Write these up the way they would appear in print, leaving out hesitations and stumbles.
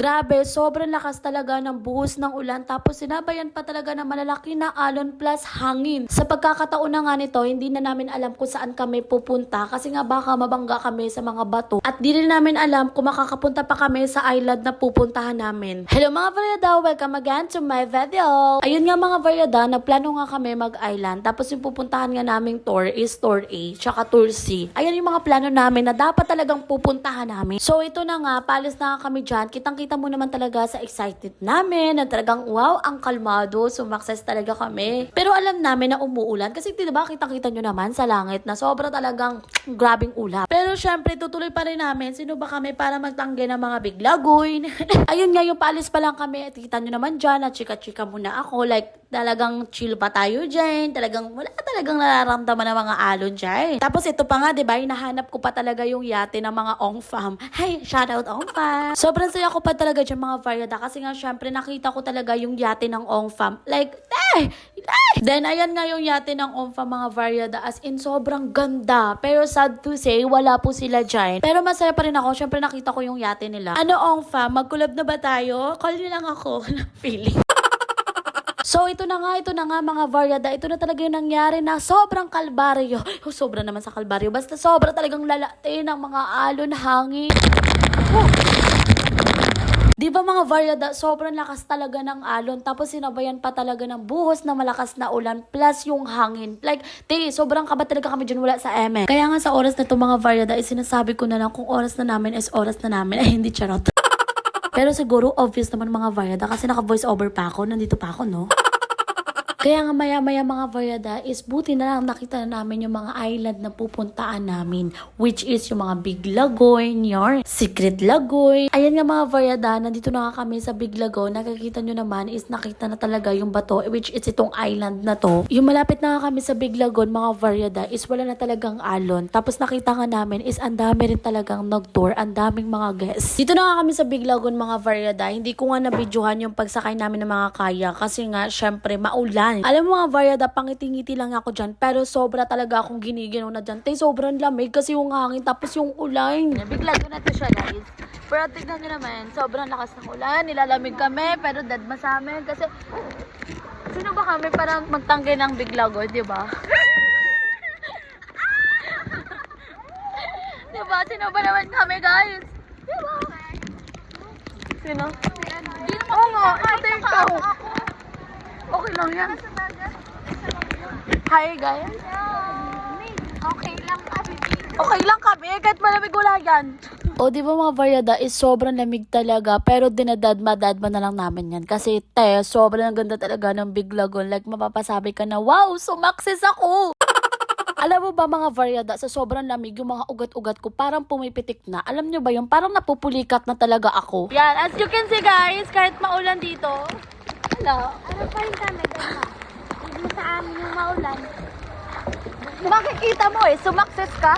Grabe, sobrang lakas talaga ng buhos ng ulan tapos sinabayan pa talaga ng malalaki na alon plus hangin. Sa pagkakataon na nga nito, hindi na namin alam kung saan kami pupunta kasi nga baka mabangga kami sa mga bato at di rin namin alam kung makakapunta pa kami sa island na pupuntahan namin. Hello mga varyada, welcome again to my video. Ayun nga mga varyada, nagplano nga kami mag-island tapos yung pupuntahan nga naming tour is tour A tsaka tour C. Ayan yung mga plano namin na dapat talagang pupuntahan namin. So ito na nga, palis na nga kami dyan. Kitang-kita mo naman talaga sa excited namin na talagang wow, ang kalmado. Sumakses talaga kami. Pero alam namin na umuulan kasi diba kitang-kita nyo naman sa langit na sobra talagang grabing ulap. Pero syempre tutuloy pa rin namin. Sino ba kami para magtanggi ng mga biglagoy? Ayun nga, yung paalis pa lang kami. Kita nyo naman dyan na chika-chika muna ako. Like talagang chill pa tayo dyan. Talagang wala talagang nararamdaman ng mga alon dyan. Tapos ito pa nga, diba, hinahanap ko pa talaga yung yate ng mga Ong Fam. Hey, shoutout Ong Fam. Sobrang saya ko pa talaga dyan mga varyada kasi nga syempre nakita ko talaga yung yate ng Ong Fam. Like, then ayan nga yung yate ng Ong Fam mga varyada, as in sobrang ganda. Pero sad to say, wala po sila dyan. Pero masaya pa rin ako, syempre nakita ko yung yate nila. Ano Ong Fam, mag-collab na ba tayo? Call nyo lang ako. Feeling. So, ito na nga mga varyada. Ito na talaga yung nangyari na sobrang kalbaryo. Oh, sobra naman sa kalbaryo. Basta sobra talagang lalate ng mga alon, hangin. Oh. Di ba mga varyada, sobrang lakas talaga ng alon. Tapos sinabayan pa talaga ng buhos na malakas na ulan plus yung hangin. Like, sobrang kaba talaga kami dyan, wala sa eme. Kaya nga sa oras na ito mga varyada, sinasabi ko na lang kung oras na namin is oras na namin. Ay, hindi charot. Pero siguro obvious naman mga varyada kasi naka-voice over pa ako. Nandito pa ako, no? Kaya nga maya-maya mga varyada is buti na lang nakita na namin yung mga island na pupuntaan namin. Which is yung mga Big Lagoy, Secret Lagoy. Ayan nga mga varyada, nandito na nga kami sa Big Lagoy. Nakikita nyo naman is nakita na talaga yung bato, which is itong island na to. Yung malapit na nga kami sa Big Lagoon mga varyada is wala na talagang alon. Tapos nakita nga namin is ang dami rin talagang nag-tour, ang daming mga guests. Dito na nga kami sa Big Lagoon mga varyada. Hindi ko nga nabidyohan yung pagsakay namin ng mga kaya kasi nga syempre maulan. Alam mo mga varyada, pangiti-ngiti lang ako dyan. Pero sobra talaga akong giniginaw na dyan. Sobrang lamig kasi yung hangin tapos yung ulan. Bigla ko na to siya guys. Pero tignan nyo naman, sobrang lakas ng ulan. Nilalamig kami pero dead ma sa amin. Kasi sino ba kami para magtanggi ng biglago, di ba? Diba? Sino ba naman kami guys? Diba? Sino? Oo nga, ate ikaw. Okay lang yan. Hi guys. Okay lang kami. Okay lang kami, kahit malamig wala yan. O di ba mga varyada is sobrang lamig talaga pero dinadadma na lang namin yan. Kasi sobrang ganda talaga ng Big Lagoon. Like mapapasabi ka na wow, sumakses ako. Alam mo ba mga varyada, sa sobrang lamig yung mga ugat-ugat ko parang pumipitik na. Alam nyo ba yung parang napupulikat na talaga ako. Yan, as you can see guys, kahit maulan dito. Hello. Ano pa rin kami, Dema? Hindi sa amin yung maulan. Makikita mo sumakses ka.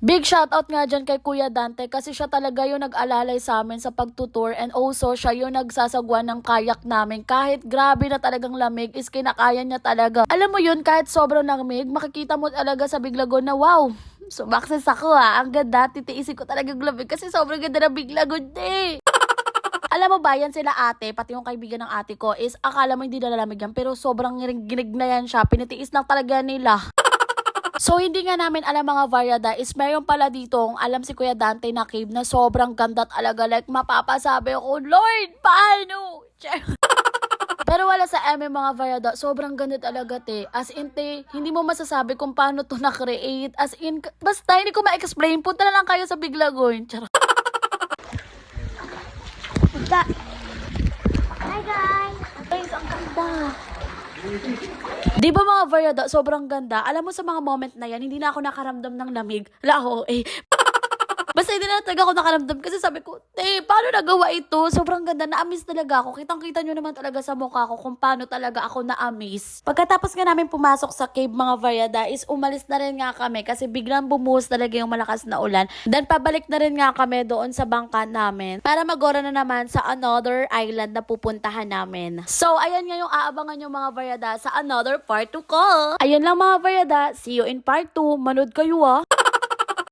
Big shoutout nga dyan kay Kuya Dante kasi siya talaga yung nag-alalay sa amin sa pagtutour and also siya yung nagsasagwa ng kayak namin. Kahit grabe na talagang lamig is kinakaya niya talaga. Alam mo yun, kahit sobrang lamig, makikita mo talaga sa Big Lagoon na wow, sumakses ako Ang ganda, titiisin ko talagang lamig kasi sobrang ganda ng Big Lagoon Alam mo ba, yan sila ate, pati yung kaibigan ng ate ko is akala mo hindi nalalamig yan pero sobrang ginig na yan siya. Pinitiis lang talaga nila. So, hindi nga namin alam mga varyada is mayroon pala ditong alam si Kuya Dante na cave na sobrang ganda talaga. Like, mapapasabi ako, Lord, paano? Pero wala sa mga varyada, sobrang ganda talaga As in hindi mo masasabi kung paano to na-create. As in, basta hindi ko ma-explain. Punta na lang kayo sa Big Lagoon. Charot. Hi guys! Guys, ang ganda. Di ba mga varyada, sobrang ganda. Alam mo sa mga moment na yan, hindi na ako nakaramdam ng lamig. Basta hindi na talaga ako nakaramdam kasi sabi ko, paano nagawa ito? Sobrang ganda, na-amaze talaga ako. Kitang-kita nyo naman talaga sa mukha ko kung paano talaga ako na-amaze. Pagkatapos nga namin pumasok sa cave mga varyada is umalis na rin nga kami kasi biglang bumuhos talaga yung malakas na ulan. Then pabalik na rin nga kami doon sa bangka namin para mag-ora na naman sa another island na pupuntahan namin. So ayan nga yung aabangan yung mga varyada sa another part 2 ko. Ayun lang mga varyada, see you in part 2. Manood kayo